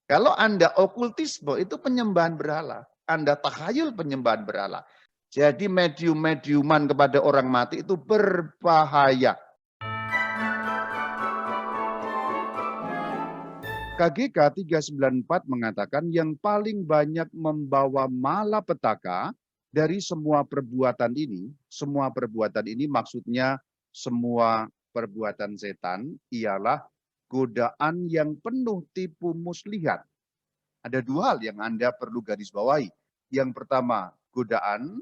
Kalau Anda okultisme itu penyembahan berhala. Anda tahayul penyembahan berhala. Jadi medium-mediuman kepada orang mati itu berbahaya. KGK 394 mengatakan yang paling banyak membawa malapetaka dari semua perbuatan ini maksudnya semua perbuatan setan ialah godaan yang penuh tipu muslihat. Ada dua hal yang Anda perlu garis bawahi. Yang pertama, godaan,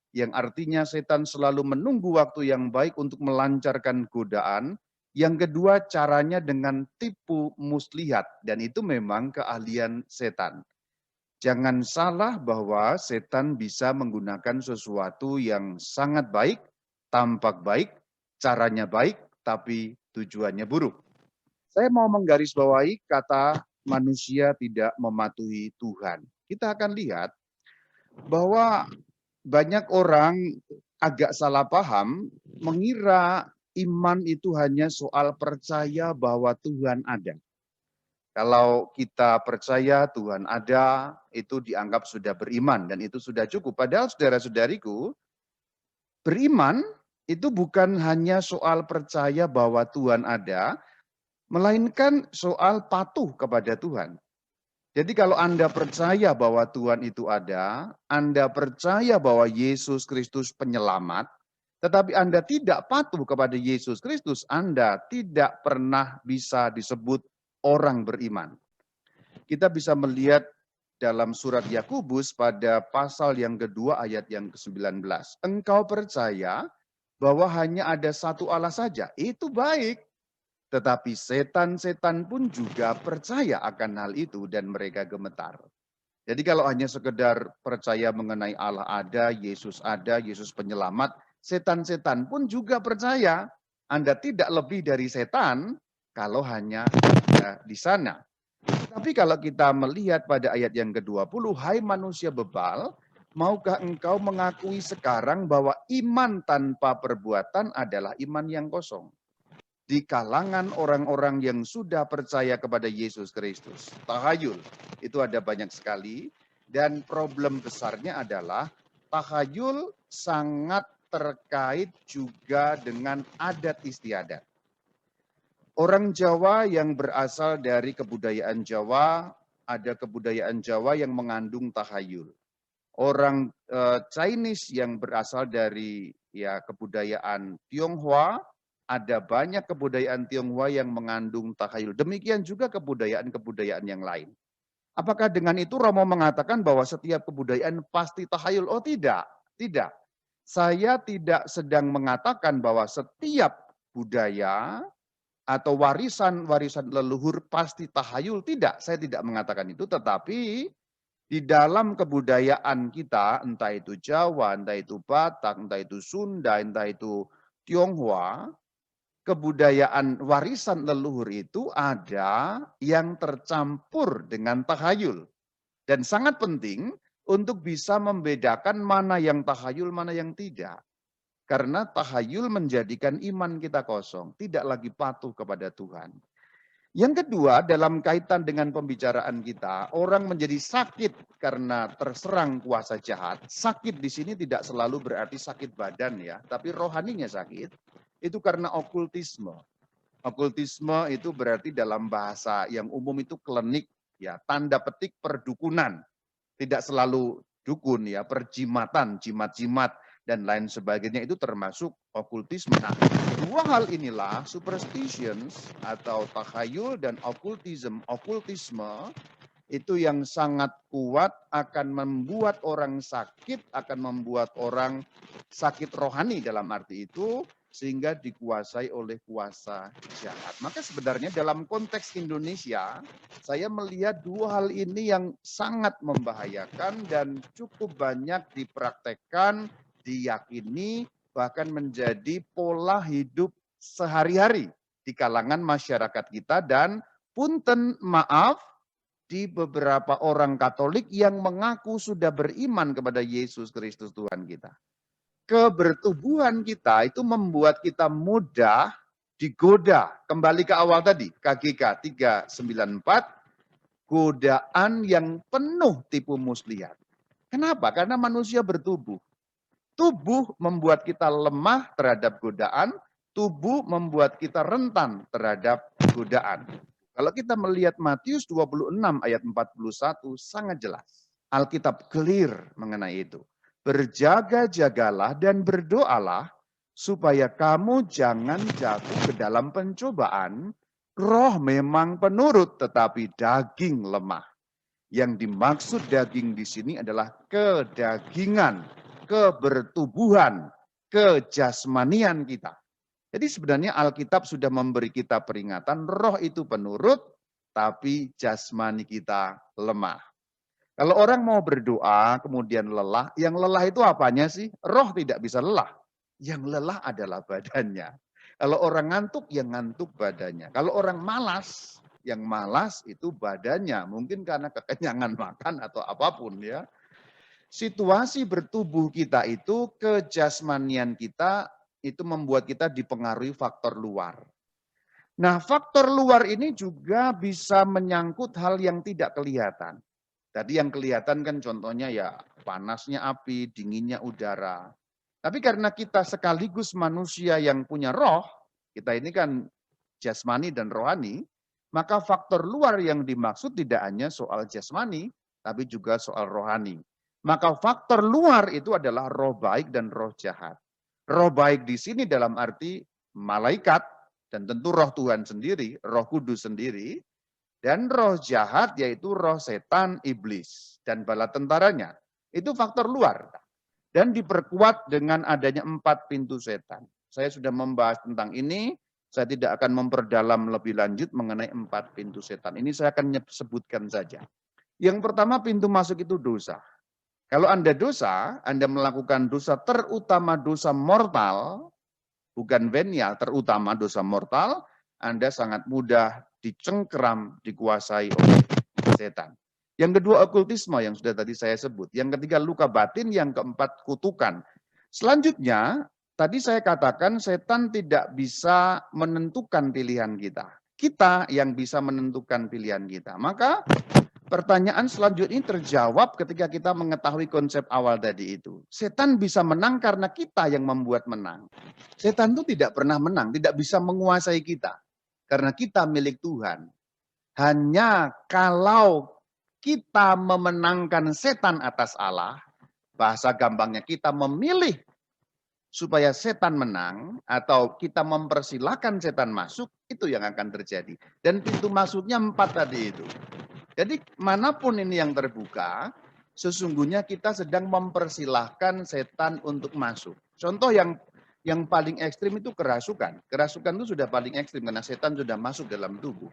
yang artinya setan selalu menunggu waktu yang baik untuk melancarkan godaan. Yang kedua, caranya dengan tipu muslihat, dan itu memang keahlian setan. Jangan salah bahwa setan bisa menggunakan sesuatu yang sangat baik, tampak baik, caranya baik, tapi tujuannya buruk. Saya mau menggarisbawahi kata manusia tidak mematuhi Tuhan. Kita akan lihat bahwa banyak orang agak salah paham, mengira iman itu hanya soal percaya bahwa Tuhan ada. Kalau kita percaya Tuhan ada, itu dianggap sudah beriman dan itu sudah cukup. Padahal saudara-saudariku, beriman itu bukan hanya soal percaya bahwa Tuhan ada, melainkan soal patuh kepada Tuhan. Jadi kalau Anda percaya bahwa Tuhan itu ada, Anda percaya bahwa Yesus Kristus penyelamat, tetapi Anda tidak patuh kepada Yesus Kristus, Anda tidak pernah bisa disebut orang beriman. Kita bisa melihat dalam surat Yakobus pada pasal yang kedua ayat yang ke-19. Engkau percaya bahwa hanya ada satu Allah saja, itu baik. Tetapi setan-setan pun juga percaya akan hal itu dan mereka gemetar. Jadi kalau hanya sekedar percaya mengenai Allah ada, Yesus penyelamat, setan-setan pun juga percaya. Anda tidak lebih dari setan kalau hanya ada di sana. Tapi kalau kita melihat pada ayat yang ke-20, hai manusia bebal, maukah engkau mengakui sekarang bahwa iman tanpa perbuatan adalah iman yang kosong? Di kalangan orang-orang yang sudah percaya kepada Yesus Kristus. Tahayul, itu ada banyak sekali. Dan problem besarnya adalah tahayul sangat terkait juga dengan adat istiadat. Orang Jawa yang berasal dari kebudayaan Jawa, ada kebudayaan Jawa yang mengandung tahayul. Orang Chinese yang berasal dari kebudayaan Tionghoa, ada banyak kebudayaan Tionghoa yang mengandung tahayul. Demikian juga kebudayaan-kebudayaan yang lain. Apakah dengan itu Romo mengatakan bahwa setiap kebudayaan pasti tahayul? Oh tidak, tidak. Saya tidak sedang mengatakan bahwa setiap budaya atau warisan-warisan leluhur pasti tahayul. Tidak, saya tidak mengatakan itu. Tetapi di dalam kebudayaan kita, entah itu Jawa, entah itu Batak, entah itu Sunda, entah itu Tionghoa, kebudayaan warisan leluhur itu ada yang tercampur dengan tahayul. Dan sangat penting untuk bisa membedakan mana yang tahayul, mana yang tidak. Karena tahayul menjadikan iman kita kosong, tidak lagi patuh kepada Tuhan. Yang kedua, dalam kaitan dengan pembicaraan kita, orang menjadi sakit karena terserang kuasa jahat. Sakit di sini tidak selalu berarti sakit badan ya, tapi rohaninya sakit. Itu karena okultisme. Okultisme itu berarti dalam bahasa yang umum itu klinik ya, tanda petik perdukunan. Tidak selalu dukun ya, perjimatan, jimat-jimat dan lain sebagainya itu termasuk okultisme. Nah, dua hal inilah superstitions atau takhayul dan okultisme itu yang sangat kuat akan membuat orang sakit, akan membuat orang sakit rohani dalam arti itu sehingga dikuasai oleh kuasa jahat. Maka sebenarnya dalam konteks Indonesia, saya melihat dua hal ini yang sangat membahayakan dan cukup banyak dipraktekkan, diyakini, bahkan menjadi pola hidup sehari-hari di kalangan masyarakat kita dan punten maaf di beberapa orang Katolik yang mengaku sudah beriman kepada Yesus Kristus Tuhan kita. Kebertubuhan kita itu membuat kita mudah digoda. Kembali ke awal tadi, KGK 394, godaan yang penuh tipu muslihat. Kenapa? Karena manusia bertubuh. Tubuh membuat kita lemah terhadap godaan, tubuh membuat kita rentan terhadap godaan. Kalau kita melihat Matius 26 ayat 41 sangat jelas. Alkitab clear mengenai itu. Berjaga-jagalah dan berdoalah supaya kamu jangan jatuh ke dalam pencobaan. Roh memang penurut tetapi daging lemah. Yang dimaksud daging di sini adalah kedagingan, kebertubuhan, kejasmanian kita. Jadi sebenarnya Alkitab sudah memberi kita peringatan, roh itu penurut, tapi jasmani kita lemah. Kalau orang mau berdoa, kemudian lelah, yang lelah itu apanya sih? Roh tidak bisa lelah. Yang lelah adalah badannya. Kalau orang ngantuk, yang ngantuk badannya. Kalau orang malas, yang malas itu badannya. Mungkin karena kekenyangan makan atau apapun ya. Situasi bertubuh kita itu, kejasmanian kita, itu membuat kita dipengaruhi faktor luar. Nah, faktor luar ini juga bisa menyangkut hal yang tidak kelihatan. Tadi yang kelihatan kan contohnya ya panasnya api, dinginnya udara. Tapi karena kita sekaligus manusia yang punya roh, kita ini kan jasmani dan rohani, maka faktor luar yang dimaksud tidak hanya soal jasmani, tapi juga soal rohani. Maka faktor luar itu adalah roh baik dan roh jahat. Roh baik di sini dalam arti malaikat, dan tentu roh Tuhan sendiri, roh kudus sendiri, dan roh jahat yaitu roh setan, iblis, dan bala tentaranya. Itu faktor luar. Dan diperkuat dengan adanya 4 pintu setan. Saya sudah membahas tentang ini, saya tidak akan memperdalam lebih lanjut mengenai 4 pintu setan. Ini saya akan sebutkan saja. Yang pertama pintu masuk itu dosa. Kalau Anda dosa, Anda melakukan dosa terutama dosa mortal, bukan venial, terutama dosa mortal, Anda sangat mudah dicengkeram, dikuasai oleh setan. Yang kedua okultisme yang sudah tadi saya sebut. Yang ketiga luka batin, yang keempat kutukan. Selanjutnya, tadi saya katakan setan tidak bisa menentukan pilihan kita. Kita yang bisa menentukan pilihan kita. Maka pertanyaan selanjutnya terjawab ketika kita mengetahui konsep awal tadi itu. Setan bisa menang karena kita yang membuat menang. Setan itu tidak pernah menang, tidak bisa menguasai kita. Karena kita milik Tuhan. Hanya kalau kita memenangkan setan atas Allah, bahasa gampangnya kita memilih supaya setan menang, atau kita mempersilahkan setan masuk, itu yang akan terjadi. Dan pintu masuknya 4 tadi itu. Jadi manapun ini yang terbuka, sesungguhnya kita sedang mempersilahkan setan untuk masuk. Contoh yang paling ekstrim itu kerasukan. Kerasukan itu sudah paling ekstrim karena setan sudah masuk dalam tubuh.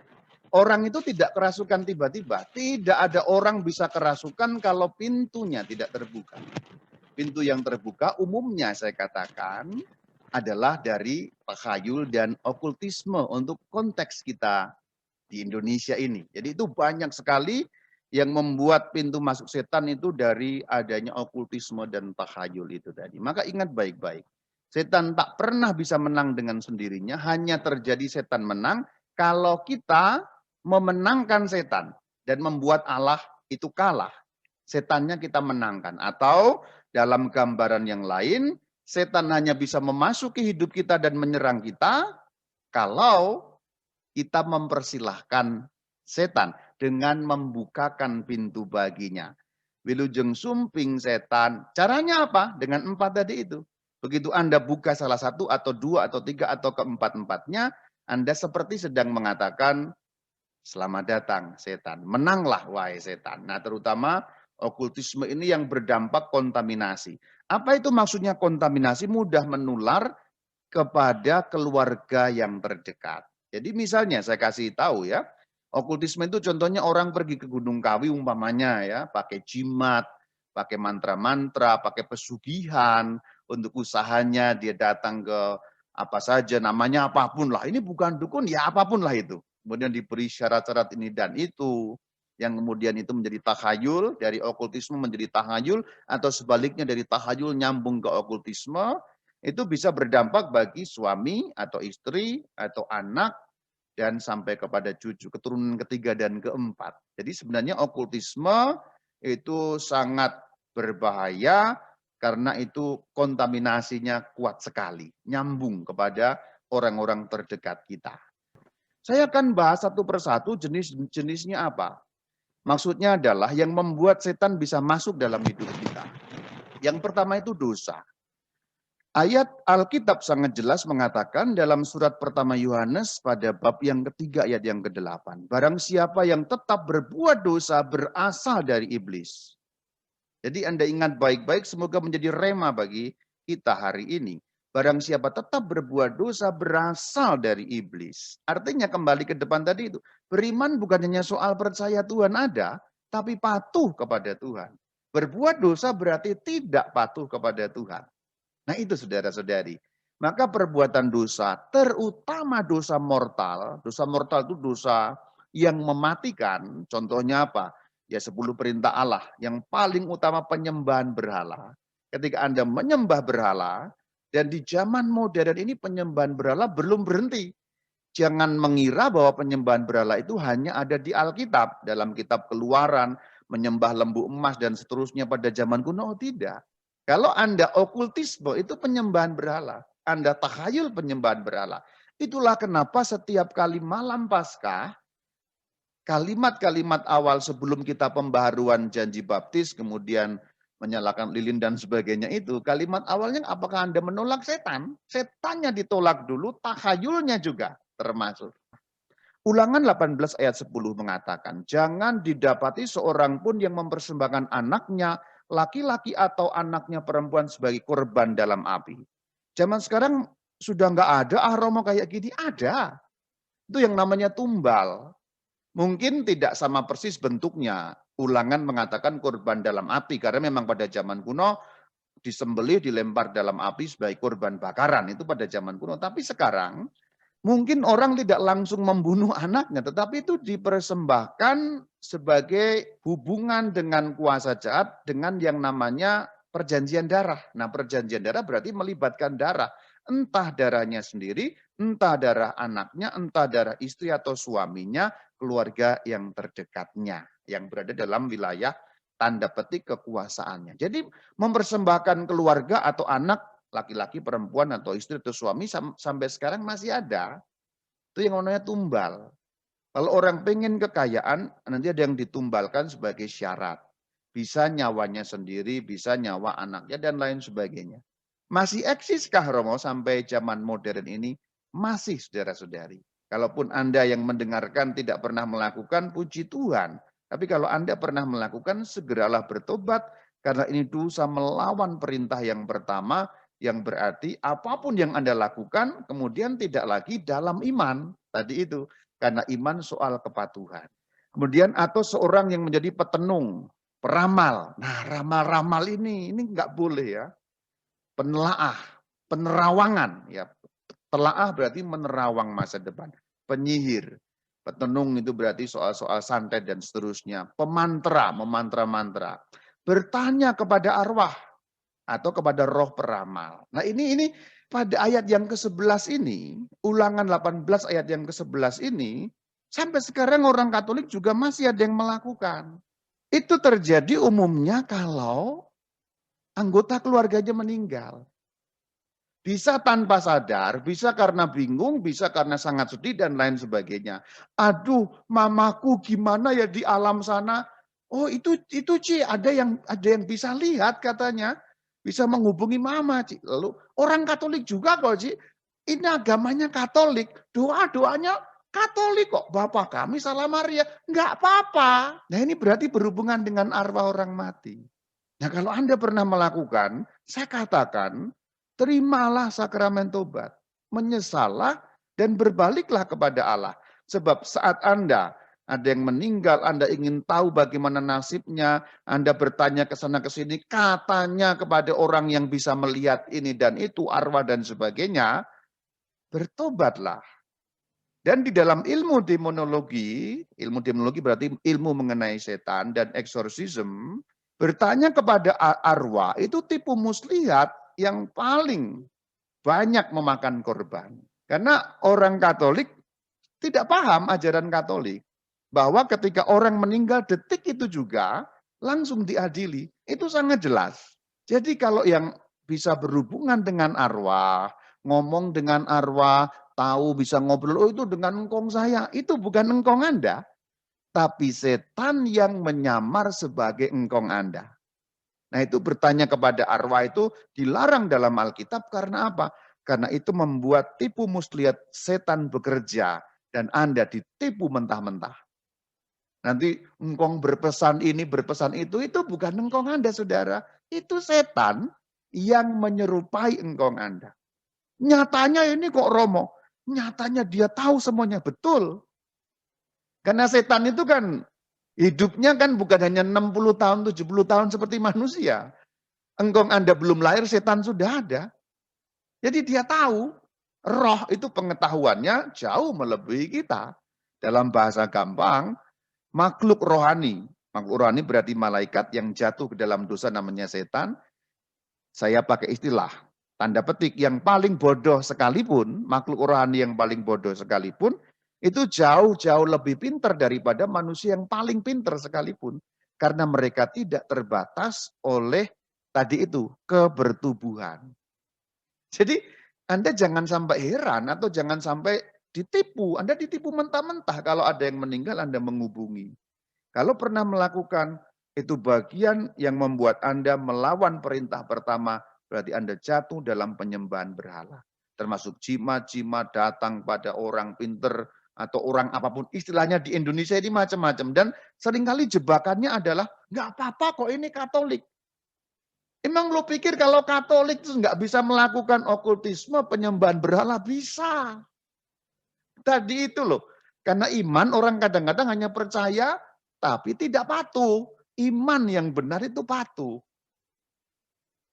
Orang itu tidak kerasukan tiba-tiba. Tidak ada orang bisa kerasukan kalau pintunya tidak terbuka. Pintu yang terbuka umumnya saya katakan adalah dari takhayul dan okultisme untuk konteks kita di Indonesia ini. Jadi itu banyak sekali yang membuat pintu masuk setan itu dari adanya okultisme dan takhayul itu tadi. Maka ingat baik-baik. Setan tak pernah bisa menang dengan sendirinya, hanya terjadi setan menang kalau kita memenangkan setan dan membuat Allah itu kalah. Setannya kita menangkan. Atau dalam gambaran yang lain, setan hanya bisa memasuki hidup kita dan menyerang kita kalau kita mempersilahkan setan dengan membukakan pintu baginya. Wilujeng sumping setan. Caranya apa? Dengan 4 tadi itu. Begitu Anda buka salah satu atau 2 atau 3 atau keempat-empatnya, Anda seperti sedang mengatakan, selamat datang setan. Menanglah wahai setan. Nah terutama okultisme ini yang berdampak kontaminasi. Apa itu maksudnya kontaminasi? Mudah menular kepada keluarga yang terdekat. Jadi misalnya saya kasih tahu ya, okultisme itu contohnya orang pergi ke Gunung Kawi umpamanya ya, pakai jimat, pakai mantra-mantra, pakai pesugihan untuk usahanya, dia datang ke apa saja, namanya apapun lah. Ini bukan dukun, ya apapun lah itu. Kemudian diberi syarat-syarat ini dan itu, yang kemudian itu menjadi takhayul, dari okultisme menjadi tahayul, atau sebaliknya dari tahayul nyambung ke okultisme, itu bisa berdampak bagi suami atau istri atau anak dan sampai kepada cucu, keturunan ketiga dan keempat. Jadi sebenarnya okultisme itu sangat berbahaya karena itu kontaminasinya kuat sekali, nyambung kepada orang-orang terdekat kita. Saya akan bahas satu persatu jenis-jenisnya apa. Maksudnya adalah yang membuat setan bisa masuk dalam hidup kita. Yang pertama itu dosa. Ayat Alkitab sangat jelas mengatakan dalam surat pertama Yohanes pada bab yang ketiga ayat yang ke-8. Barang siapa yang tetap berbuat dosa berasal dari iblis. Jadi Anda ingat baik-baik, semoga menjadi rema bagi kita hari ini. Barang siapa tetap berbuat dosa berasal dari iblis. Artinya kembali ke depan tadi itu. Beriman bukan hanya soal percaya Tuhan ada, tapi patuh kepada Tuhan. Berbuat dosa berarti tidak patuh kepada Tuhan. Nah itu saudara-saudari. Maka perbuatan dosa, terutama dosa mortal itu dosa yang mematikan. Contohnya apa? Ya 10 perintah Allah. Yang paling utama penyembahan berhala. Ketika Anda menyembah berhala, dan di zaman modern ini penyembahan berhala belum berhenti. Jangan mengira bahwa penyembahan berhala itu hanya ada di Alkitab. Dalam kitab Keluaran, menyembah lembu emas dan seterusnya pada zaman kuno, tidak. Kalau Anda okultisme itu penyembahan berhala. Anda takhayul penyembahan berhala. Itulah kenapa setiap kali malam Paskah, kalimat-kalimat awal sebelum kita pembaharuan janji baptis, kemudian menyalakan lilin dan sebagainya itu, kalimat awalnya apakah Anda menolak setan? Setannya ditolak dulu, takhayulnya juga termasuk. Ulangan 18 ayat 10 mengatakan, jangan didapati seorang pun yang mempersembahkan anaknya, laki-laki atau anaknya perempuan sebagai korban dalam api. Zaman sekarang sudah nggak ada aroma kayak gini, ada. Itu yang namanya tumbal. Mungkin tidak sama persis bentuknya. Ulangan mengatakan korban dalam api, karena memang pada zaman kuno disembelih, dilempar dalam api sebagai korban bakaran. Itu pada zaman kuno. Tapi sekarang mungkin orang tidak langsung membunuh anaknya, tetapi itu dipersembahkan sebagai hubungan dengan kuasa jahat dengan yang namanya perjanjian darah. Nah, perjanjian darah berarti melibatkan darah. Entah darahnya sendiri, entah darah anaknya, entah darah istri atau suaminya, keluarga yang terdekatnya, yang berada dalam wilayah tanda petik kekuasaannya. Jadi mempersembahkan keluarga atau anak, laki-laki, perempuan, atau istri, atau suami, sampai sekarang masih ada. Itu yang namanya tumbal. Kalau orang pengen kekayaan, nanti ada yang ditumbalkan sebagai syarat. Bisa nyawanya sendiri, bisa nyawa anaknya, dan lain sebagainya. Masih eksiskah Romo sampai zaman modern ini? Masih, saudara-saudari. Kalaupun Anda yang mendengarkan tidak pernah melakukan, puji Tuhan. Tapi kalau Anda pernah melakukan, segeralah bertobat, karena ini dosa melawan perintah yang pertama, yang berarti apapun yang Anda lakukan kemudian tidak lagi dalam iman. Tadi itu, karena iman soal kepatuhan. Kemudian atau seorang yang menjadi petenung, peramal. Nah, ramal-ramal ini nggak boleh ya. Penelaah, penerawangan ya. Telaah berarti menerawang masa depan. Penyihir, petenung itu berarti soal-soal santet dan seterusnya. Pemantra, memantra-mantra. Bertanya kepada arwah atau kepada roh peramal. Nah ini pada ayat yang ke-11 ini, ulangan 18 ayat yang ke-11 ini, sampai sekarang orang Katolik juga masih ada yang melakukan. Itu terjadi umumnya kalau anggota keluarganya meninggal. Bisa tanpa sadar, bisa karena bingung, bisa karena sangat sedih dan lain sebagainya. Aduh, mamaku gimana ya di alam sana? Oh, itu Ci, ada yang bisa lihat katanya. Bisa menghubungi mama, Ci. Lalu orang Katolik juga kok, Ci. Ini agamanya Katolik, doa-doanya Katolik kok. Bapak kami salah Maria, enggak apa-apa. Nah, ini berarti berhubungan dengan arwah orang mati. Nah, kalau Anda pernah melakukan, saya katakan terimalah sakramen tobat, menyesallah dan berbaliklah kepada Allah. Sebab saat Anda ada yang meninggal, Anda ingin tahu bagaimana nasibnya, Anda bertanya ke sana ke sini, katanya kepada orang yang bisa melihat ini dan itu, arwah dan sebagainya, bertobatlah. Dan di dalam ilmu demonologi berarti ilmu mengenai setan dan eksorsisme, bertanya kepada arwah itu tipu muslihat yang paling banyak memakan korban. Karena orang Katolik tidak paham ajaran Katolik bahwa ketika orang meninggal detik itu juga langsung diadili. Itu sangat jelas. Jadi kalau yang bisa berhubungan dengan arwah, ngomong dengan arwah, tahu bisa ngobrol, oh itu dengan engkong saya, itu bukan engkong Anda, tapi setan yang menyamar sebagai engkong Anda. Nah itu bertanya kepada arwah itu dilarang dalam Alkitab karena apa? Karena itu membuat tipu muslihat setan bekerja dan Anda ditipu mentah-mentah. Nanti engkong berpesan ini, berpesan itu bukan engkong Anda saudara. Itu setan yang menyerupai engkong Anda. Nyatanya ini kok Romo, nyatanya dia tahu semuanya, betul. Karena setan itu kan hidupnya kan bukan hanya 60 tahun, 70 tahun seperti manusia. Engkong Anda belum lahir, setan sudah ada. Jadi dia tahu, roh itu pengetahuannya jauh melebihi kita. Dalam bahasa gampang, makhluk rohani. Makhluk rohani berarti malaikat yang jatuh ke dalam dosa namanya setan. Saya pakai istilah, tanda petik, yang paling bodoh sekalipun, makhluk rohani yang paling bodoh sekalipun, itu jauh-jauh lebih pintar daripada manusia yang paling pintar sekalipun. Karena mereka tidak terbatas oleh tadi itu, kebertubuhan. Jadi Anda jangan sampai heran atau jangan sampai ditipu. Anda ditipu mentah-mentah kalau ada yang meninggal Anda menghubungi. Kalau pernah melakukan, itu bagian yang membuat Anda melawan perintah pertama, berarti Anda jatuh dalam penyembahan berhala. Termasuk jimat-jimat datang pada orang pinter atau orang apapun. Istilahnya di Indonesia ini macam-macam. Dan seringkali jebakannya adalah, nggak apa-apa kok ini Katolik. Emang lo pikir kalau Katolik itu nggak bisa melakukan okultisme, penyembahan berhala? Bisa. Tadi itu loh. Karena iman orang kadang-kadang hanya percaya, tapi tidak patuh. Iman yang benar itu patuh.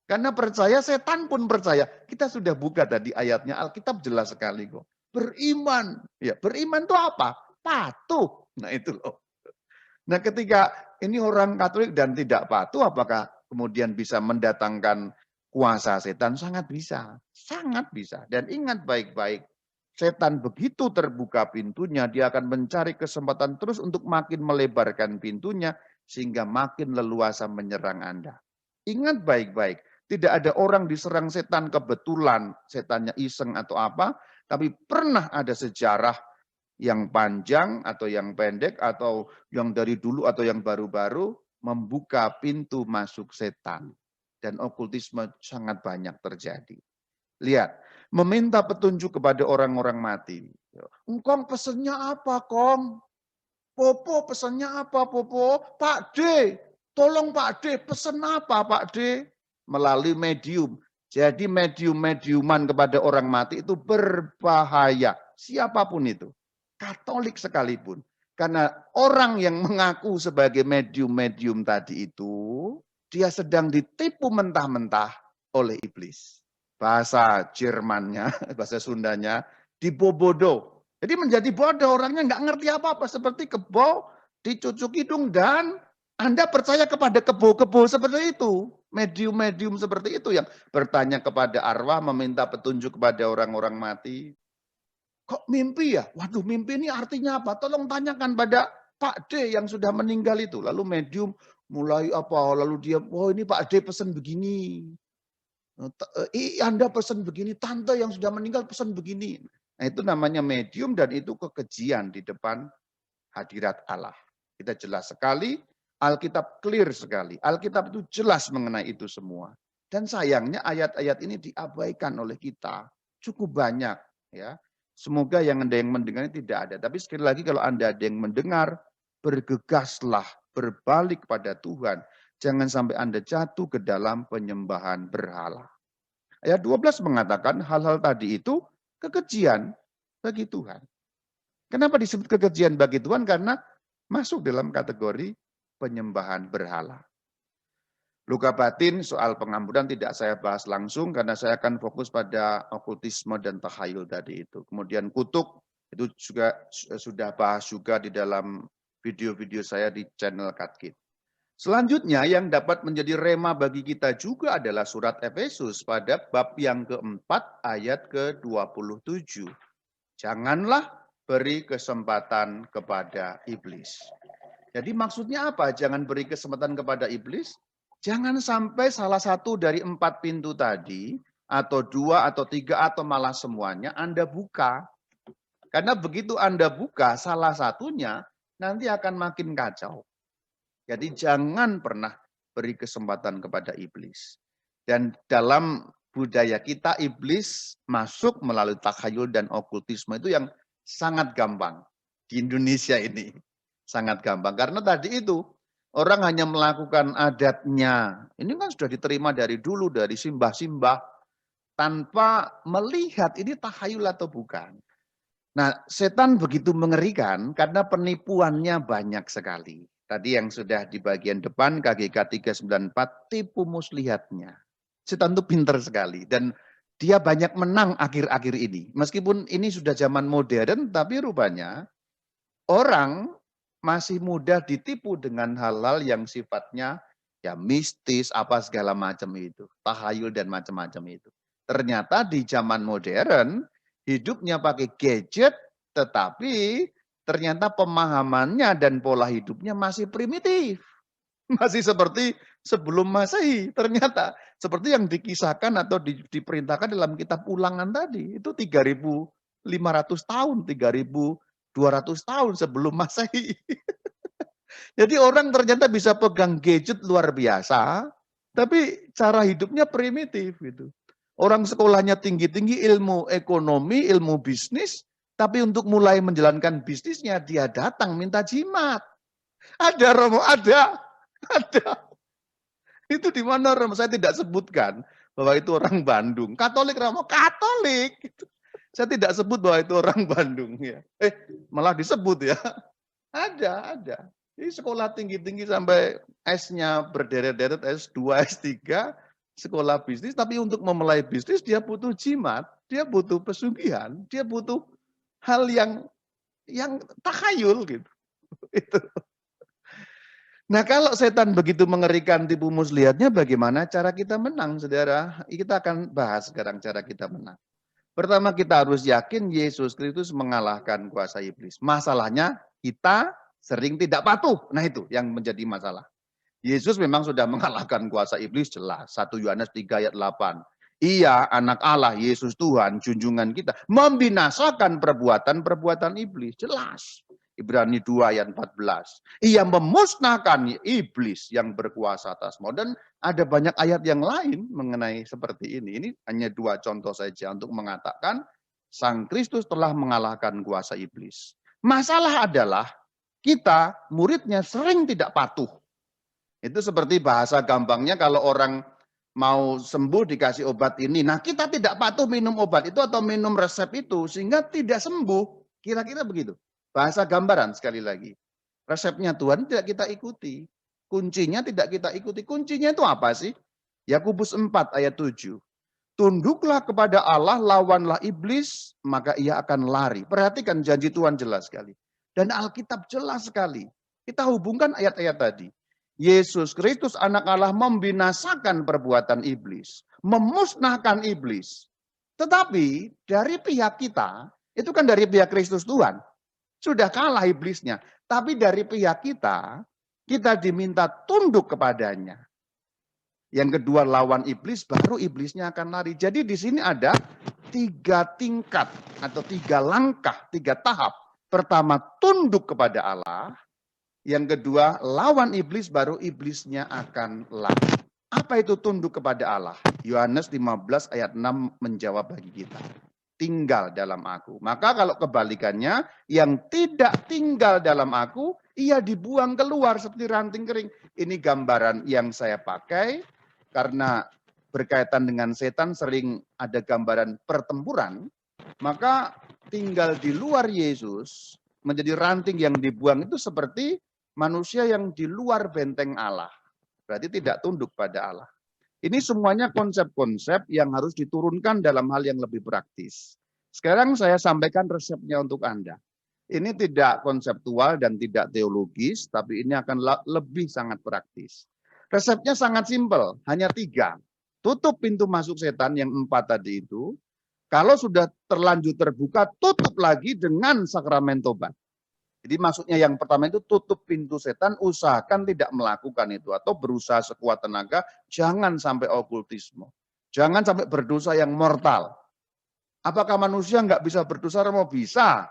Karena percaya, setan pun percaya. Kita sudah buka tadi ayatnya, Alkitab jelas sekali kok. Beriman. Ya, beriman itu apa? Patuh. Nah itu loh. Nah ketika ini orang Katolik dan tidak patuh, apakah kemudian bisa mendatangkan kuasa setan? Sangat bisa. Sangat bisa. Dan ingat baik-baik, setan begitu terbuka pintunya, dia akan mencari kesempatan terus untuk makin melebarkan pintunya, sehingga makin leluasa menyerang Anda. Ingat baik-baik, tidak ada orang diserang setan kebetulan, setannya iseng atau apa, tapi pernah ada sejarah yang panjang atau yang pendek atau yang dari dulu atau yang baru-baru membuka pintu masuk setan. Dan okultisme sangat banyak terjadi. Lihat, meminta petunjuk kepada orang-orang mati. Engkong pesennya apa, Kong? Popo pesennya apa, Popo? Pak D, tolong Pak D, pesen apa Pak D? Melalui medium. Jadi medium-mediuman kepada orang mati itu berbahaya. Siapapun itu. Katolik sekalipun. Karena orang yang mengaku sebagai medium-medium tadi itu, dia sedang ditipu mentah-mentah oleh iblis. Bahasa Jermannya, bahasa Sundanya, dibobodo. Jadi menjadi bodoh, orangnya nggak ngerti apa-apa. Seperti kebo, dicucuk hidung, dan Anda percaya kepada kebo-kebo seperti itu. Medium-medium seperti itu yang bertanya kepada arwah, meminta petunjuk kepada orang-orang mati. Kok mimpi ya? Waduh, mimpi ini artinya apa? Tolong tanyakan pada Pak D yang sudah meninggal itu. Lalu medium mulai apa? Lalu dia, oh ini Pak D pesan begini. Anda pesan begini, tante yang sudah meninggal pesan begini. Nah itu namanya medium dan itu kekejian di depan hadirat Allah. Kita jelas sekali, Alkitab clear sekali. Alkitab itu jelas mengenai itu semua. Dan sayangnya ayat-ayat ini diabaikan oleh kita. Cukup banyak ya. Semoga yang ada yang mendengar tidak ada. Tapi sekali lagi kalau Anda ada yang mendengar, bergegaslah, berbalik pada Tuhan. Jangan sampai Anda jatuh ke dalam penyembahan berhala. Ayat 12 mengatakan hal-hal tadi itu kekejian bagi Tuhan. Kenapa disebut kekejian bagi Tuhan? Karena masuk dalam kategori penyembahan berhala. Luka batin soal pengampunan tidak saya bahas langsung karena saya akan fokus pada okultisme dan tahayul tadi itu. Kemudian kutuk itu juga sudah bahas juga di dalam video-video saya di channel Katkit. Selanjutnya yang dapat menjadi rema bagi kita juga adalah surat Efesus pada bab yang keempat ayat ke-27. Janganlah beri kesempatan kepada iblis. Jadi maksudnya apa? Jangan beri kesempatan kepada iblis. Jangan sampai salah satu dari 4 pintu tadi, atau 2, atau 3, atau malah semuanya Anda buka. Karena begitu Anda buka salah satunya, nanti akan makin kacau. Jadi jangan pernah beri kesempatan kepada iblis. Dan dalam budaya kita, iblis masuk melalui takhayul dan okultisme itu yang sangat gampang. Di Indonesia ini sangat gampang. Karena tadi itu, orang hanya melakukan adatnya. Ini kan sudah diterima dari dulu, dari simbah-simbah. Tanpa melihat ini takhayul atau bukan. Nah, setan begitu mengerikan karena penipuannya banyak sekali. Tadi yang sudah di bagian depan KGK 394, tipu muslihatnya. Setan itu pinter sekali dan dia banyak menang akhir-akhir ini. Meskipun ini sudah zaman modern, tapi rupanya orang masih mudah ditipu dengan hal-hal yang sifatnya ya mistis, apa segala macam itu. Tahayul dan macam-macam itu. Ternyata di zaman modern, hidupnya pakai gadget, tetapi ternyata pemahamannya dan pola hidupnya masih primitif. Masih seperti sebelum Masehi. Ternyata seperti yang dikisahkan atau diperintahkan dalam kitab Ulangan tadi. Itu 3.500 tahun, 3.200 tahun sebelum Masehi. Jadi orang ternyata bisa pegang gadget luar biasa, tapi cara hidupnya primitif gitu. Orang sekolahnya tinggi-tinggi, ilmu ekonomi, ilmu bisnis, tapi untuk mulai menjalankan bisnisnya dia datang minta jimat. Ada Romo, ada. Itu di mana Romo? Saya tidak sebutkan bahwa itu orang Bandung. Katolik Romo, Katolik. Saya tidak sebut bahwa itu orang Bandung ya. Malah disebut ya. Ada. Jadi sekolah tinggi-tinggi sampai S-nya berderet-deret, S2, S3, sekolah bisnis, tapi untuk memulai bisnis dia butuh jimat, dia butuh pesugihan, dia butuh hal yang takhayul gitu. Itu. Nah, kalau setan begitu mengerikan tipu muslihatnya, bagaimana cara kita menang, saudara? Kita akan bahas sekarang cara kita menang. Pertama, kita harus yakin Yesus Kristus mengalahkan kuasa iblis. Masalahnya kita sering tidak patuh. Nah, itu yang menjadi masalah. Yesus memang sudah mengalahkan kuasa iblis, jelas. 1 Yohanes 3 ayat 8. Ia anak Allah, Yesus Tuhan, junjungan kita. Membinasakan perbuatan-perbuatan iblis, jelas. Ibrani 2 ayat 14. Ia memusnahkan iblis yang berkuasa atas mau. Dan ada banyak ayat yang lain mengenai seperti ini. Ini hanya 2 contoh saja untuk mengatakan Sang Kristus telah mengalahkan kuasa iblis. Masalah adalah kita muridnya sering tidak patuh. Itu seperti bahasa gampangnya kalau orang mau sembuh dikasih obat ini. Nah, kita tidak patuh minum obat itu atau minum resep itu sehingga tidak sembuh. Kira-kira begitu. Bahasa gambaran sekali lagi. Resepnya Tuhan tidak kita ikuti. Kuncinya tidak kita ikuti. Kuncinya itu apa sih? Yakobus 4 ayat 7. Tunduklah kepada Allah, lawanlah iblis, maka ia akan lari. Perhatikan janji Tuhan jelas sekali. Dan Alkitab jelas sekali. Kita hubungkan ayat-ayat tadi. Yesus Kristus anak Allah membinasakan perbuatan iblis. Memusnahkan iblis. Tetapi dari pihak kita, itu kan dari pihak Kristus Tuhan. Sudah kalah iblisnya. Tapi dari pihak kita diminta tunduk kepadanya. Yang kedua lawan iblis, baru iblisnya akan lari. Jadi di sini ada 3 tingkat atau 3 langkah, 3 tahap. Pertama tunduk kepada Allah. Yang kedua lawan iblis, baru iblisnya akan lari. Apa itu tunduk kepada Allah? Yohanes 15 ayat 6 menjawab bagi kita. Tinggal dalam aku. Maka kalau kebalikannya, yang tidak tinggal dalam aku, ia dibuang keluar seperti ranting kering. Ini gambaran yang saya pakai, karena berkaitan dengan setan sering ada gambaran pertempuran, maka tinggal di luar Yesus, menjadi ranting yang dibuang itu seperti manusia yang di luar benteng Allah. Berarti tidak tunduk pada Allah. Ini semuanya konsep-konsep yang harus diturunkan dalam hal yang lebih praktis. Sekarang saya sampaikan resepnya untuk Anda. Ini tidak konseptual dan tidak teologis, tapi ini akan lebih sangat praktis. Resepnya sangat simpel, hanya 3. Tutup pintu masuk setan yang 4 tadi itu. Kalau sudah terlanjur terbuka, tutup lagi dengan sakramen tobat. Jadi maksudnya yang pertama itu tutup pintu setan, usahakan tidak melakukan itu. Atau berusaha sekuat tenaga, jangan sampai okultisme. Jangan sampai berdosa yang mortal. Apakah manusia nggak bisa berdosa? Mau bisa.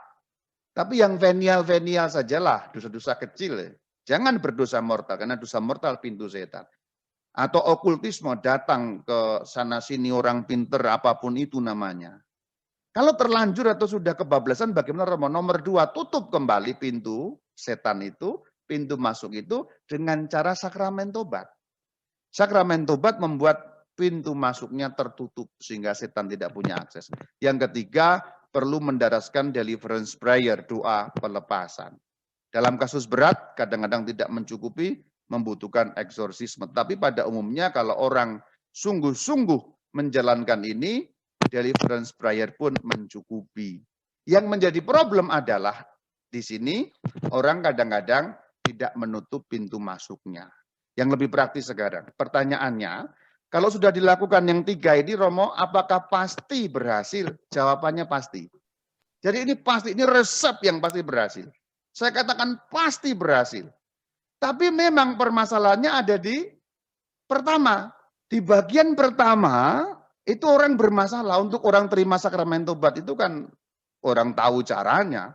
Tapi yang venial-venial sajalah, dosa-dosa kecil. Jangan berdosa mortal, karena dosa mortal pintu setan. Atau okultisme, datang ke sana-sini orang pinter, apapun itu namanya. Kalau terlanjur atau sudah kebablasan, bagaimana Romo? Nomor 2, tutup kembali pintu setan itu, pintu masuk itu dengan cara sakramen tobat. Sakramen tobat membuat pintu masuknya tertutup sehingga setan tidak punya akses. Yang ketiga, perlu mendaraskan deliverance prayer, doa pelepasan. Dalam kasus berat, kadang-kadang tidak mencukupi, membutuhkan eksorsisme. Tapi pada umumnya kalau orang sungguh-sungguh menjalankan ini, deliverance prayer pun mencukupi. Yang menjadi problem adalah di sini orang kadang-kadang tidak menutup pintu masuknya. Yang lebih praktis sekarang, pertanyaannya, kalau sudah dilakukan yang 3 ini, Romo, apakah pasti berhasil? Jawabannya pasti. Jadi ini pasti, ini resep yang pasti berhasil. Saya katakan pasti berhasil. Tapi memang permasalahannya ada di pertama. Di bagian pertama, itu orang bermasalah. Untuk orang terima sakramen tobat itu kan orang tahu caranya.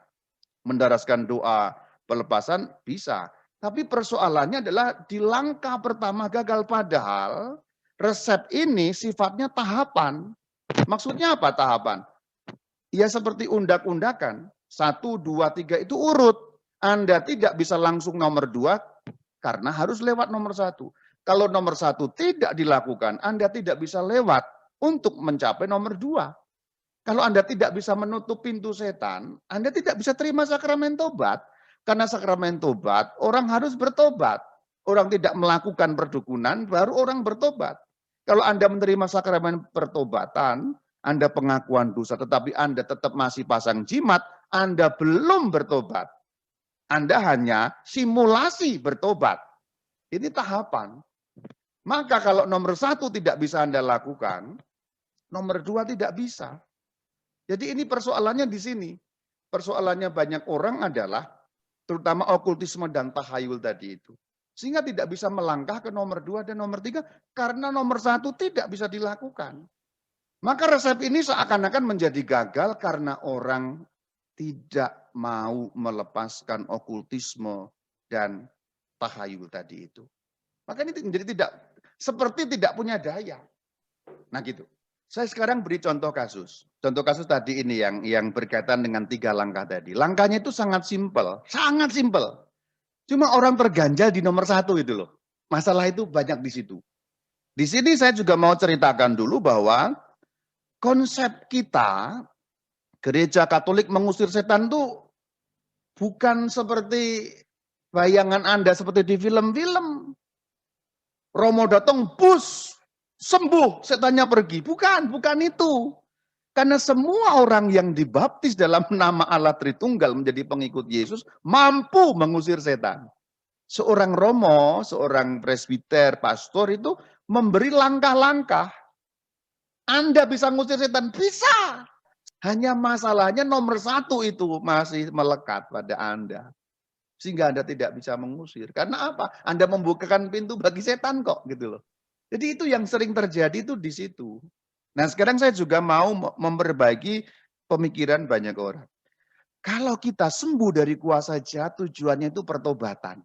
Mendaraskan doa pelepasan bisa. Tapi persoalannya adalah di langkah pertama gagal. Padahal resep ini sifatnya tahapan. Maksudnya apa tahapan? Ya seperti undak-undakan. 1, 2, 3 itu urut. Anda tidak bisa langsung nomor 2 karena harus lewat nomor 1. Kalau nomor 1 tidak dilakukan, Anda tidak bisa lewat untuk mencapai nomor 2. Kalau Anda tidak bisa menutup pintu setan, Anda tidak bisa terima sakramen tobat. Karena sakramen tobat, orang harus bertobat. Orang tidak melakukan perdukunan, baru orang bertobat. Kalau Anda menerima sakramen pertobatan, Anda pengakuan dosa, tetapi Anda tetap masih pasang jimat, Anda belum bertobat. Anda hanya simulasi bertobat. Ini tahapan. Maka kalau nomor 1 tidak bisa Anda lakukan, nomor 2 tidak bisa. Jadi ini persoalannya di sini. Persoalannya banyak orang adalah, terutama okultisme dan tahayul tadi itu. Sehingga tidak bisa melangkah ke nomor 2 dan nomor 3, karena nomor 1 tidak bisa dilakukan. Maka resep ini seakan-akan menjadi gagal karena orang tidak mau melepaskan okultisme dan tahayul tadi itu. Maka ini menjadi seperti tidak punya daya. Nah gitu. Saya sekarang beri contoh kasus. Contoh kasus tadi ini yang berkaitan dengan 3 langkah tadi. Langkahnya itu sangat simpel, sangat simpel. Cuma orang terganjal di nomor 1 itu loh. Masalah itu banyak di situ. Di sini saya juga mau ceritakan dulu bahwa konsep kita Gereja Katolik mengusir setan itu bukan seperti bayangan Anda seperti di film-film. Romo datang, bus, sembuh, setannya pergi. Bukan itu. Karena semua orang yang dibaptis dalam nama Allah Tritunggal menjadi pengikut Yesus mampu mengusir setan. Seorang Romo, seorang presbiter, pastor itu memberi langkah-langkah. Anda bisa mengusir setan? Bisa. Hanya masalahnya nomor 1 itu masih melekat pada Anda. Sehingga Anda tidak bisa mengusir. Karena apa? Anda membukakan pintu bagi setan kok gitu loh. Jadi itu yang sering terjadi itu di situ. Nah sekarang saya juga mau memperbaiki pemikiran banyak orang. Kalau kita sembuh dari kuasa jahat, tujuannya itu pertobatan.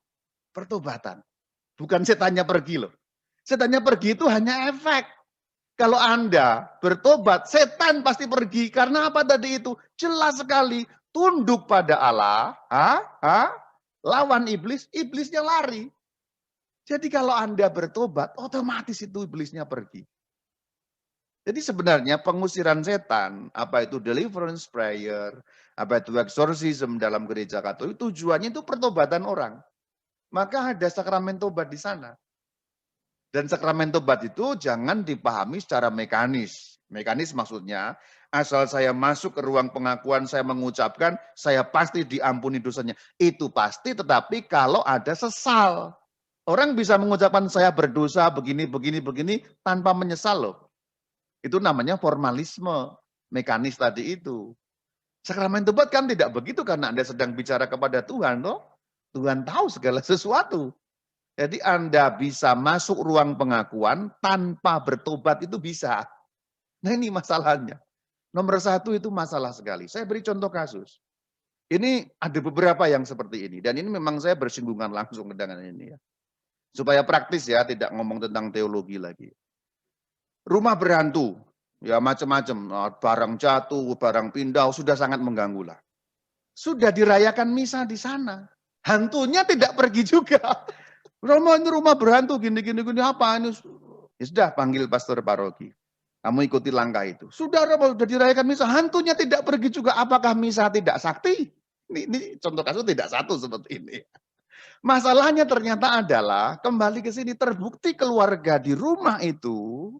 Pertobatan. Bukan setannya pergi loh. Setannya pergi itu hanya efek. Kalau Anda bertobat, setan pasti pergi. Karena apa tadi itu? Jelas sekali. Tunduk pada Allah. Lawan iblis, iblisnya lari. Jadi kalau Anda bertobat, otomatis itu iblisnya pergi. Jadi sebenarnya pengusiran setan, apa itu deliverance prayer, apa itu exorcism dalam gereja Katolik, tujuannya itu pertobatan orang. Maka ada sakramen tobat di sana. Dan sakramen tobat itu jangan dipahami secara mekanis. Mekanis maksudnya, asal saya masuk ke ruang pengakuan, saya mengucapkan, saya pasti diampuni dosanya. Itu pasti, tetapi kalau ada sesal. Orang bisa mengucapkan saya berdosa begini, begini, begini, tanpa menyesal loh. Itu namanya formalisme. mekanis tadi itu. Sakramen tobat kan tidak begitu karena Anda sedang bicara kepada Tuhan, toh. Tuhan tahu segala sesuatu. Jadi Anda bisa masuk ruang pengakuan tanpa bertobat itu bisa. Nah ini masalahnya. Nomor satu itu masalah sekali. Saya beri contoh kasus. Ini ada beberapa yang seperti ini. Dan ini memang saya bersinggungan langsung dengan ini ya. Supaya praktis ya, tidak ngomong tentang teologi lagi. Rumah berhantu, ya macam-macam. Barang jatuh, barang pindah, sudah sangat mengganggu lah. Sudah dirayakan misa di sana. Hantunya tidak pergi juga. Romo ini rumah berhantu, gini apa ini? Ya sudah panggil pastor paroki. Kamu ikuti langkah itu. Sudah dirayakan misa, hantunya tidak pergi juga. Apakah misa tidak sakti? Ini contoh kasus tidak satu seperti ini. Masalahnya ternyata adalah kembali ke sini terbukti keluarga di rumah itu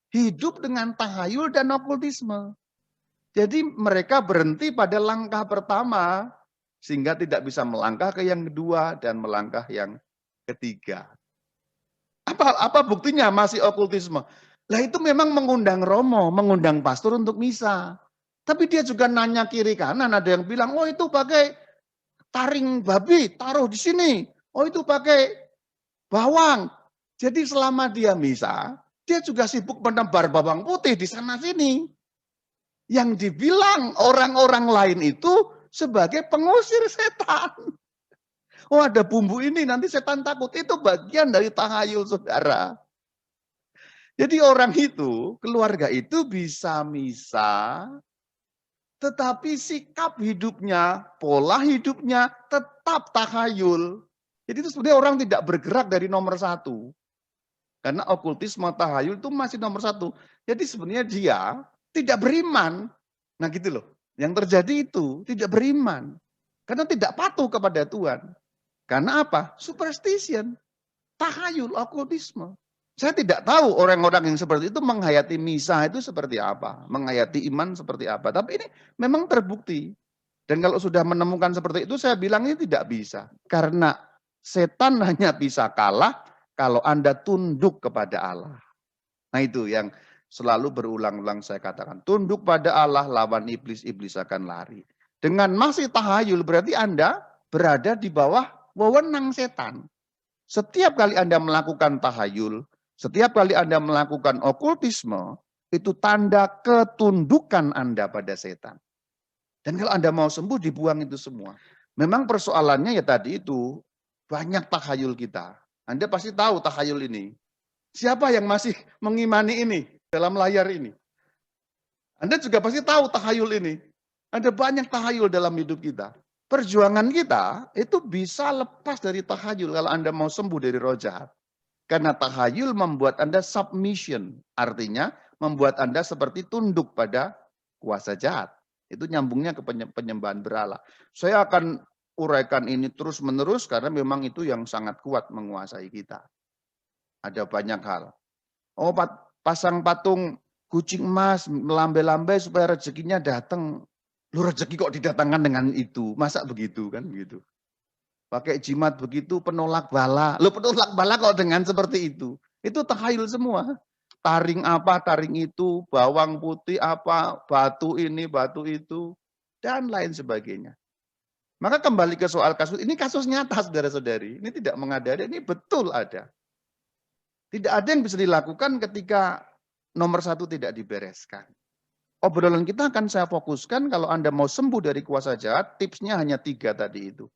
hidup dengan tahayul dan okultisme. Jadi mereka berhenti pada langkah pertama sehingga tidak bisa melangkah ke yang kedua dan melangkah yang ketiga. Apa buktinya masih okultisme? Lah itu memang mengundang romo, mengundang pastor untuk misa. Tapi dia juga nanya kiri kanan, ada yang bilang, oh itu pakai taring babi, taruh di sini. Oh itu pakai bawang. Jadi selama dia misa, dia juga sibuk menebar bawang putih di sana sini. Yang dibilang orang-orang lain itu sebagai pengusir setan. Oh ada bumbu ini, nanti setan takut. Itu bagian dari tahayul saudara. Jadi orang itu, keluarga itu bisa misa, tetapi sikap hidupnya, pola hidupnya tetap tahayul. Jadi itu sebenarnya orang tidak bergerak dari nomor satu. Karena okultisme tahayul itu masih nomor satu. Jadi sebenarnya dia tidak beriman. Nah gitu loh. Yang terjadi itu tidak beriman. Karena tidak patuh kepada Tuhan. Karena apa? Superstition. Tahayul, okultisme. Saya tidak tahu orang-orang yang seperti itu menghayati misa itu seperti apa. Menghayati iman seperti apa. Tapi ini memang terbukti. Dan kalau sudah menemukan seperti itu, saya bilang ini tidak bisa. Karena setan hanya bisa kalah kalau Anda tunduk kepada Allah. Nah itu yang selalu berulang-ulang saya katakan. Tunduk pada Allah, lawan iblis, iblis akan lari. Dengan masih tahayul berarti Anda berada di bawah wewenang setan. Setiap kali Anda melakukan tahayul, setiap kali Anda melakukan okultisme, itu tanda ketundukan Anda pada setan. Dan kalau Anda mau sembuh, dibuang itu semua. Memang persoalannya ya tadi itu, banyak tahayul kita. Anda pasti tahu tahayul ini. Siapa yang masih mengimani ini dalam layar ini? Anda juga pasti tahu tahayul ini. Ada banyak tahayul dalam hidup kita. Perjuangan kita itu bisa lepas dari tahayul kalau Anda mau sembuh dari roh jahat. Karena tahayul membuat Anda submission. Artinya membuat Anda seperti tunduk pada kuasa jahat. Itu nyambungnya ke penyembahan berhala. Saya akan uraikan ini terus-menerus karena memang itu yang sangat kuat menguasai kita. Ada banyak hal. Oh, pasang patung kucing emas, melambai-lambai supaya rezekinya datang. Lu rezeki kok didatangkan dengan itu? Masa begitu kan begitu? Pakai jimat begitu penolak bala. Lu penolak bala kok dengan seperti itu? Itu tahayul semua. Taring apa, taring itu, bawang putih apa, batu ini, batu itu, dan lain sebagainya. Maka kembali ke soal kasus, ini kasus nyata saudara-saudari. Ini tidak mengada-ada, ini betul ada. Tidak ada yang bisa dilakukan ketika nomor satu tidak dibereskan. Obrolan kita akan saya fokuskan kalau Anda mau sembuh dari kuasa jahat, tipsnya hanya 3 tadi itu.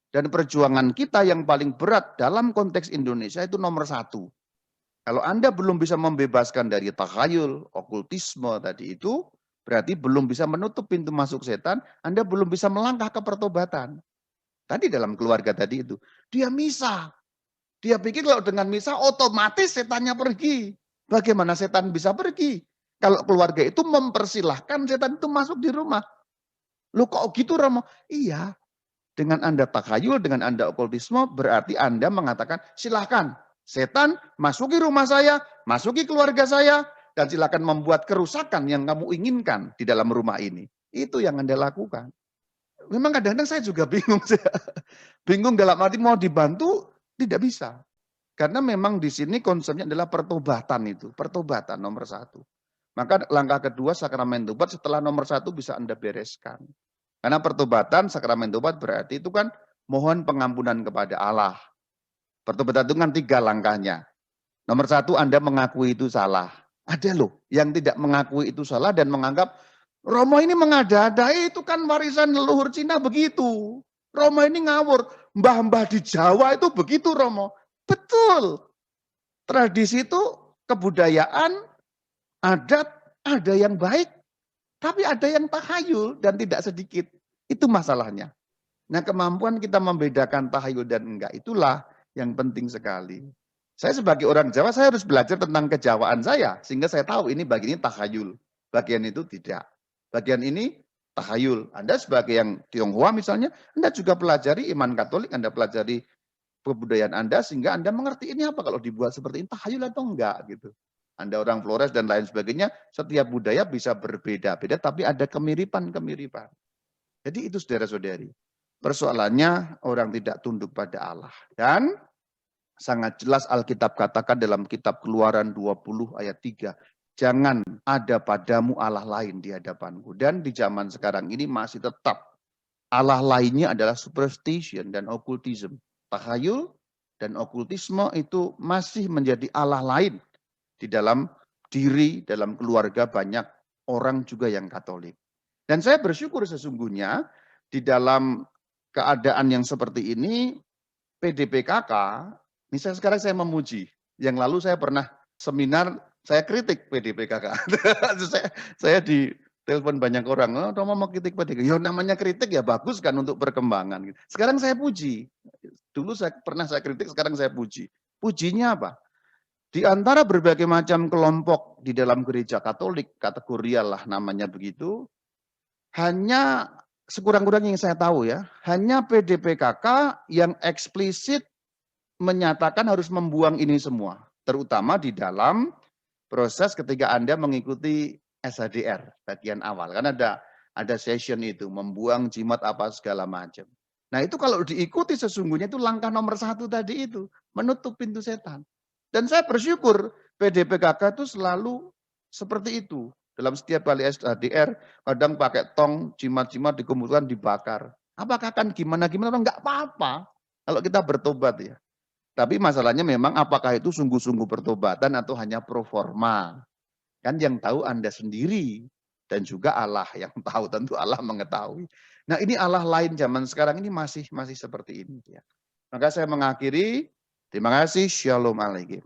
Dan perjuangan kita yang paling berat dalam konteks Indonesia itu nomor 1. Kalau Anda belum bisa membebaskan dari tahayul, okultisme tadi itu, berarti belum bisa menutup pintu masuk setan, Anda belum bisa melangkah ke pertobatan. Tadi dalam keluarga tadi itu, dia misa. Dia pikir kalau dengan misa otomatis setannya pergi. Bagaimana setan bisa pergi? Kalau keluarga itu mempersilahkan setan itu masuk di rumah. Lu kok gitu Romo? Iya. Dengan Anda takhayul, dengan Anda okultisme, berarti Anda mengatakan silahkan setan masuki rumah saya, masuki keluarga saya, dan silakan membuat kerusakan yang kamu inginkan di dalam rumah ini. Itu yang Anda lakukan. Memang kadang-kadang saya juga bingung. Bingung dalam arti mau dibantu, tidak bisa. Karena memang di sini konsepnya adalah pertobatan itu. Pertobatan nomor 1. Maka langkah kedua sakramen tobat setelah nomor 1 bisa Anda bereskan. Karena pertobatan, sakramen tobat berarti itu kan mohon pengampunan kepada Allah. Pertobatan itu kan 3 langkahnya. Nomor 1 Anda mengakui itu salah. Ada loh yang tidak mengakui itu salah dan menganggap Romo ini mengada-ada, itu kan warisan leluhur Cina begitu. Romo ini ngawur, mbah-mbah di Jawa itu begitu Romo. Betul. Tradisi itu kebudayaan, adat, ada yang baik, tapi ada yang tahayul dan tidak sedikit. Itu masalahnya. Nah, kemampuan kita membedakan tahayul dan enggak itulah yang penting sekali. Saya sebagai orang Jawa, saya harus belajar tentang kejawaan saya, sehingga saya tahu ini bagian ini tahayul, bagian itu tidak. Bagian ini tahayul. Anda sebagai yang Tionghoa misalnya, Anda juga pelajari iman Katolik, Anda pelajari kebudayaan Anda, sehingga Anda mengerti ini apa kalau dibuat seperti ini, tahayul atau enggak gitu. Anda orang Flores dan lain sebagainya, setiap budaya bisa berbeda-beda, tapi ada kemiripan-kemiripan. Jadi itu saudara-saudari. Persoalannya orang tidak tunduk pada Allah. Dan sangat jelas Alkitab katakan dalam kitab Keluaran 20 ayat 3. Jangan ada padamu Allah lain di hadapanku. Dan di zaman sekarang ini masih tetap Allah lainnya adalah superstition dan occultism. Tahayul dan okultisme itu masih menjadi Allah lain di dalam diri, dalam keluarga banyak orang juga yang Katolik. Dan saya bersyukur sesungguhnya di dalam keadaan yang seperti ini, PDPKK, misalnya sekarang saya memuji. Yang lalu saya pernah seminar, saya kritik PDPKK. saya di telepon banyak orang, oh, Romo mau kritik PDPKK. Ya namanya kritik ya bagus kan untuk perkembangan. Sekarang saya puji. Dulu pernah saya kritik, sekarang saya puji. Pujinya apa? Di antara berbagai macam kelompok di dalam gereja Katolik, kategorial lah namanya begitu, hanya sekurang-kurangnya yang saya tahu ya, hanya PDPKK yang eksplisit menyatakan harus membuang ini semua. Terutama di dalam proses ketika Anda mengikuti SHDR, bagian awal. Kan ada session itu, membuang jimat apa segala macam. Nah itu kalau diikuti sesungguhnya itu langkah nomor 1 tadi itu, menutup pintu setan. Dan saya bersyukur PDPKK itu selalu seperti itu. Dalam setiap kali SHDR, kadang pakai tong, jimat-jimat dikumpulkan, dibakar. Apakah kan gimana-gimana? Enggak apa-apa. Kalau kita bertobat ya. Tapi masalahnya memang apakah itu sungguh-sungguh pertobatan atau hanya pro forma. Kan yang tahu Anda sendiri. Dan juga Allah yang tahu, tentu Allah mengetahui. Nah ini Allah lain zaman sekarang ini masih seperti ini. Ya. Maka saya mengakhiri, terima kasih, Shalom Alaikum.